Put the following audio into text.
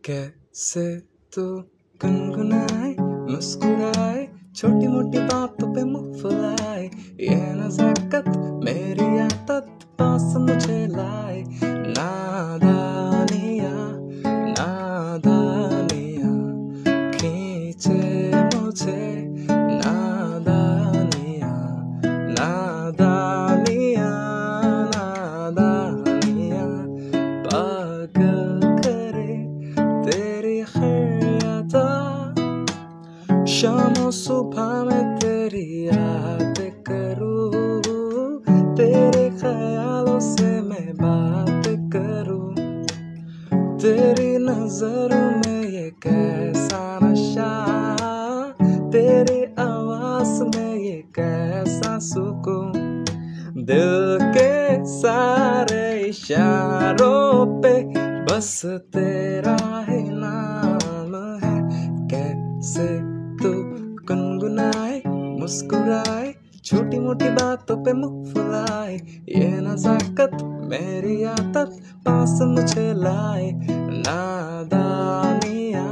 कैसे तू गुनगुनाए मुस्कुराए छोटी मोटी बातों पे मुंह फुलाए, ये नज़ाकत मेरी आदत पास मुझे लाए। नादानिया नादानिया खींचे मुझे, नादानिया नादानिया नादानिया पागल करे तेरी खैयाता। शाम और सुबह में तेरी याद करूँ, तेरे ख्यालों से मैं बात करूँ। तेरी नजरों में ये कैसा नशा, तेरी आवाज में ये कैसा सुकून। दिल के सारे इशारों पे बस तेरा ही नाम है। कैसे तू गुनगुनाए मुस्कुराए छोटी मोटी बातों पे मुंह फुलाए, ये नज़ाकत मेरी आदत पास मुझे लाए। नादानिया